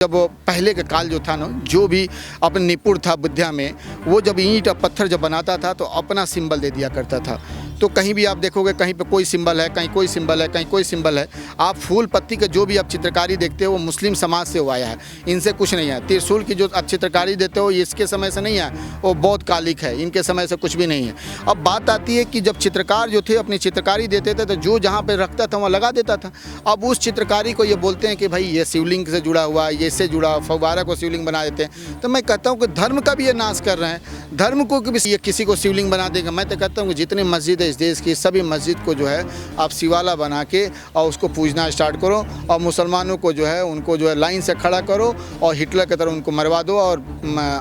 जब पहले का काल जो था ना, जो भी अपन निपुण था विद्या में, वो जब ईंट और पत्थर जब बनाता था तो अपना सिंबल दे दिया करता था। तो कहीं भी आप देखोगे, कहीं पे कोई सिंबल है, कहीं कोई सिंबल है, कहीं कोई सिंबल है। आप फूल पत्ती का जो भी आप चित्रकारी देखते हो वो मुस्लिम समाज से वो आया है, इनसे कुछ नहीं है। त्रिशूल की जो आप चित्रकारी देते हो ये इसके समय से नहीं है, वो बौद्ध कालिक है, इनके समय से कुछ भी नहीं है। अब बात आती है कि जब चित्रकार जो थे अपनी चित्रकारी देते थे तो जो जहाँ पर रखता था वहाँ लगा देता था। अब उस चित्रकारी को ये बोलते हैं कि भाई ये शिवलिंग से जुड़ा हुआ है, ये इससे जुड़ा, फव्वारा को शिवलिंग बना देते हैं। तो मैं कहता हूँ कि धर्म का भी ये नाश कर रहे हैं, धर्म को भी ये किसी को शिवलिंग बना देगा। मैं तो कहता हूँ कि जितनी मस्जिद है इस देश की, सभी मस्जिद को जो है आप शिवाला बना के और उसको पूजना स्टार्ट करो, और मुसलमानों को जो है उनको जो है लाइन से खड़ा करो और हिटलर की तरह उनको मरवा दो और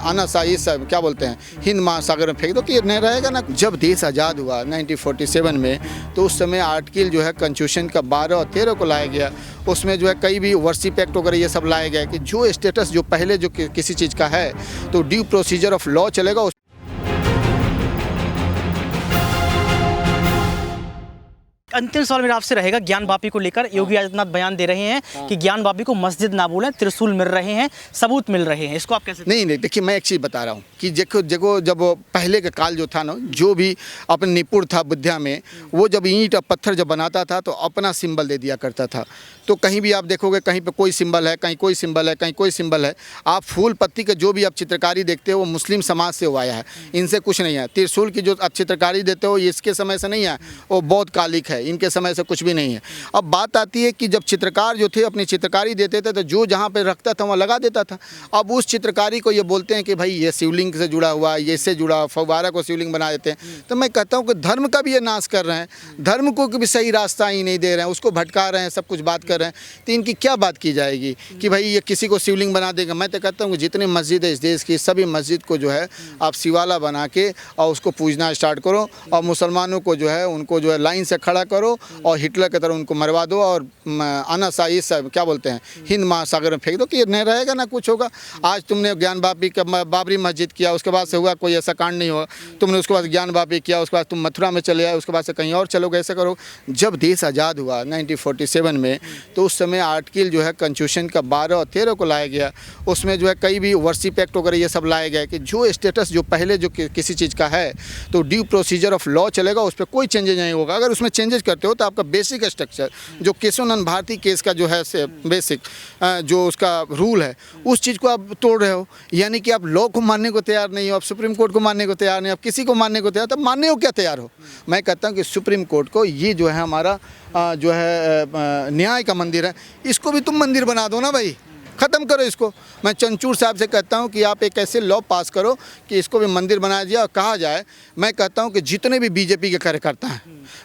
अनासाई सब क्या बोलते हैं हिंद महासागर में फेंक दो कि ये नहीं रहेगा ना। जब देश आज़ाद हुआ 1947 में, तो उस समय आर्टिकल जो है कॉन्स्टिट्यूशन का 12 और 13 को लाया गया। उसमें जो है कई भी वर्शिप एक्ट वगैरह ये सब लाए गए कि जो स्टेटस जो पहले जो किसी चीज़ का है तो ड्यू प्रोसीजर ऑफ लॉ चलेगा। अंतिम सवाल मेरा आपसे रहेगा, ज्ञान वापी को लेकर योगी आदित्यनाथ बयान दे रहे हैं कि ज्ञान वापी को मस्जिद ना बोलें, त्रिशूल मिल रहे हैं, सबूत मिल रहे हैं, इसको आप कैसे? नहीं, देखिए मैं एक चीज़ बता रहा हूँ कि देखो जब पहले का काल जो था ना, जो भी अपन निपुण था विद्या में, वो जब ईंट और पत्थर जब बनाता था तो अपना सिंबल दे दिया करता था। तो कहीं भी आप देखोगे, कहीं पे कोई सिंबल है, कहीं कोई सिंबल है, कहीं कोई सिंबल है। आप फूल पत्ती का जो भी आप चित्रकारी देखते हो वो मुस्लिम समाज से वो आया है, इनसे कुछ नहीं है। त्रिशूल की जो आप चित्रकारी देते हो ये इसके समय से नहीं है, वो बौद्ध कालिक है, इनके समय से कुछ भी नहीं है। अब बात आती है कि जब चित्रकार जो थे अपनी चित्रकारी देते थे तो जो जहाँ पे रखता था वहाँ लगा देता था। अब उस चित्रकारी को ये बोलते हैं कि भाई ये शिवलिंग से जुड़ा हुआ है, ये इससे जुड़ा, फव्वारा को शिवलिंग बना देते हैं। तो मैं कहता हूँ कि धर्म का भी ये नाश कर रहे हैं, धर्म को भी सही रास्ता ही नहीं दे रहे हैं, उसको भटका रहे हैं, सब कुछ बात कर रहे हैं। तो इनकी क्या बात की जाएगी कि भाई ये किसी को शिवलिंग बना देगा। मैं तो कहता हूँ कि जितनी मस्जिद है इस देश की, सभी मस्जिद को जो है आप शिवाला बना के और उसको पूजना स्टार्ट करो, और मुसलमानों को जो है उनको जो है लाइन से खड़ा करो और हिटलर की तरह उनको मरवा दो और अनासाई सब क्या बोलते हैं हिंद महासागर में फेंक दो कि ये नहीं रहेगा ना कुछ होगा। आज तुमने ज्ञान वापी का बाबरी मस्जिद किया, उसके बाद से हुआ कोई ऐसा कांड नहीं हुआ। तुमने उसके बाद ज्ञान वापी किया, उसके बाद तुम मथुरा में चले आए, उसके बाद से कहीं और चलोगे, ऐसा करो। जब देश आज़ाद हुआ 1947 में, तो उस समय आर्टिकल जो है कॉन्स्टिट्यूशन का 12 और 13 को लाया गया। उसमें जो है कई भी वर्शिप एक्ट वगैरह ये सब लाए गए कि जो स्टेटस जो पहले जो किसी चीज़ का है तो ड्यू प्रोसीजर ऑफ लॉ चलेगा, उस पर कोई चेंजेज नहीं होगा। अगर उसमें चेंजेस करते हो तो आपका बेसिक स्ट्रक्चर जो केशवानंद भारती केस का जो है बेसिक जो उसका रूल है उस चीज़ को आप तोड़ रहे हो। यानी कि आप लॉ को मानने को तैयार नहीं हो, आप सुप्रीम कोर्ट को मानने को तैयार नहीं हो, आप किसी को मानने को तैयार, तब मानने को क्या तैयार हो। मैं कहता हूँ कि सुप्रीम कोर्ट को ये जो है हमारा जो है न्याय का मंदिर है, इसको भी तुम मंदिर बना दो ना भाई, ख़त्म करो इसको। मैं चंचूर साहब से कहता हूं कि आप एक ऐसे लॉ पास करो कि इसको भी मंदिर बनाया जाए और कहा जाए। मैं कहता हूं कि जितने भी बीजेपी के कार्यकर्ता हैं,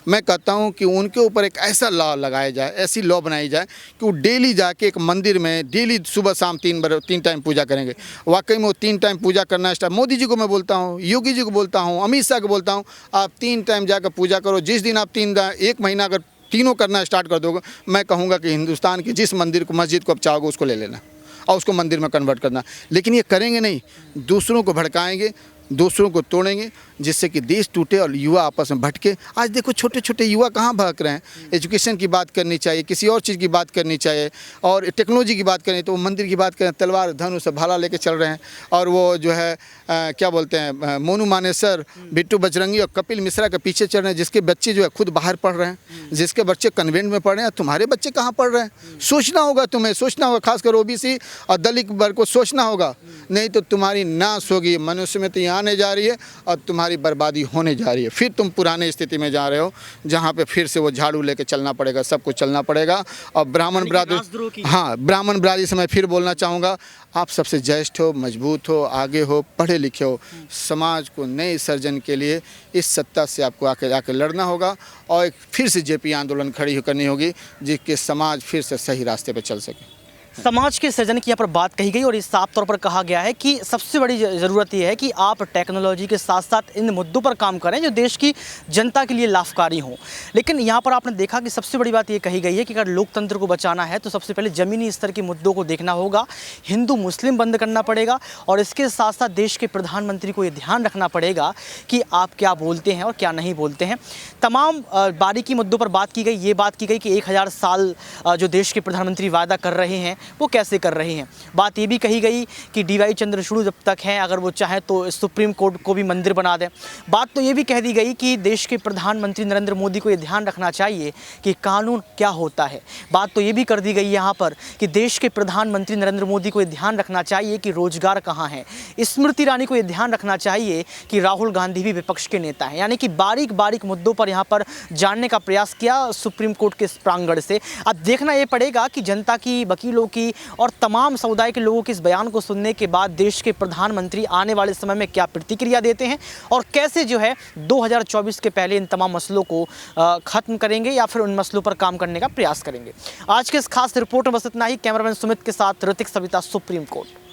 मैं कहता हूं कि उनके ऊपर एक ऐसा लॉ लगाया जाए, ऐसी लॉ बनाई जाए कि वो डेली जाके एक मंदिर में डेली सुबह शाम 3 टाइम पूजा करेंगे। वाकई में वो 3 टाइम पूजा करना स्टार्ट, मोदी जी को मैं बोलता हूँ, योगी जी को बोलता हूँ, अमित शाह को बोलता हूँ, आप 3 टाइम जाकर पूजा करो। जिस दिन आप 1 महीना अगर तीनों करना स्टार्ट कर दोगे, मैं कहूँगा कि हिंदुस्तान की जिस मंदिर को, मस्जिद को आप चाहोगे उसको ले लेना और उसको मंदिर में कन्वर्ट करना। लेकिन ये करेंगे नहीं, दूसरों को भड़काएंगे, दूसरों को तोड़ेंगे, जिससे कि देश टूटे और युवा आपस में भटके। आज देखो छोटे छोटे युवा कहाँ भटक रहे हैं। एजुकेशन की बात करनी चाहिए, किसी और चीज़ की बात करनी चाहिए, और टेक्नोलॉजी की बात करें तो वो मंदिर की बात करें, तलवार धनुष भाला लेके चल रहे हैं। और वो जो है क्या बोलते हैं मोनू मानेसर, बिट्टू बजरंगी और कपिल मिश्रा के पीछे चल रहे हैं, जिसके बच्चे जो है खुद बाहर पढ़ रहे हैं, जिसके बच्चे कन्वेंट में पढ़ रहे हैं। तुम्हारे बच्चे कहाँ पढ़ रहे हैं? सोचना होगा, तुम्हें सोचना होगा, खासकर ओबीसी और दलित वर्ग को सोचना होगा, नहीं तो तुम्हारी नाश होगी। मनुष्य में तो आने जा रही है और तुम्हारी बर्बादी होने जा रही है। फिर तुम पुराने स्थिति में जा रहे हो, जहाँ पे फिर से वो झाड़ू लेके चलना पड़ेगा, सब कुछ चलना पड़ेगा। और ब्राह्मण बरादरी, हाँ, ब्राह्मण बरादरी से मैं फिर बोलना चाहूँगा, आप सबसे ज्येष्ठ हो, मजबूत हो, आगे हो, पढ़े लिखे हो, समाज को नए सर्जन के लिए इस सत्ता से आपको आके लड़ना होगा और एक फिर से जेपी आंदोलन खड़ी करनी होगी, जिसके समाज फिर से सही रास्ते पर चल सके। समाज के सृजन की यहाँ पर बात कही गई और इस साफ तौर पर कहा गया है कि सबसे बड़ी ज़रूरत यह है कि आप टेक्नोलॉजी के साथ साथ इन मुद्दों पर काम करें जो देश की जनता के लिए लाभकारी हों। लेकिन यहाँ पर आपने देखा कि सबसे बड़ी बात ये कही गई है कि अगर लोकतंत्र को बचाना है तो सबसे पहले ज़मीनी स्तर के मुद्दों को देखना होगा, हिंदू मुस्लिम बंद करना पड़ेगा, और इसके साथ साथ देश के प्रधानमंत्री को ये ध्यान रखना पड़ेगा कि आप क्या बोलते हैं और क्या नहीं बोलते हैं। तमाम बारीकी मुद्दों पर बात की गई। ये बात की गई कि 1000 साल जो देश के प्रधानमंत्री वादा कर रहे हैं वो कैसे कर रहे हैं। बात ये भी कही गई कि डीवाई चंद्रचूड़ जब तक हैं, अगर वो चाहें तो सुप्रीम कोर्ट को भी मंदिर बना दें। बात तो ये भी कह दी गई कि देश के प्रधानमंत्री नरेंद्र मोदी को ये ध्यान रखना चाहिए कि कानून क्या होता है। बात तो ये भी कर दी गई यहाँ पर कि देश के प्रधानमंत्री नरेंद्र मोदी को ये ध्यान रखना चाहिए कि रोजगार कहाँ है। स्मृति ईरानी को ये ध्यान रखना चाहिए कि राहुल गांधी भी विपक्ष के नेता हैं। यानी कि बारीक बारीक मुद्दों पर यहाँ पर जानने का प्रयास किया सुप्रीम कोर्ट के इस प्रांगण से। अब देखना ये पड़ेगा कि जनता की, वकीलों की और तमाम समुदाय के लोगों के इस बयान को सुनने के बाद देश के प्रधानमंत्री आने वाले समय में क्या प्रतिक्रिया देते हैं और कैसे जो है 2024 के पहले इन तमाम मसलों को खत्म करेंगे या फिर उन मसलों पर काम करने का प्रयास करेंगे। आज के इस खास रिपोर्ट में बस इतना ही। कैमरामैन सुमित के साथ ऋतिक सविता, सुप्रीम कोर्ट।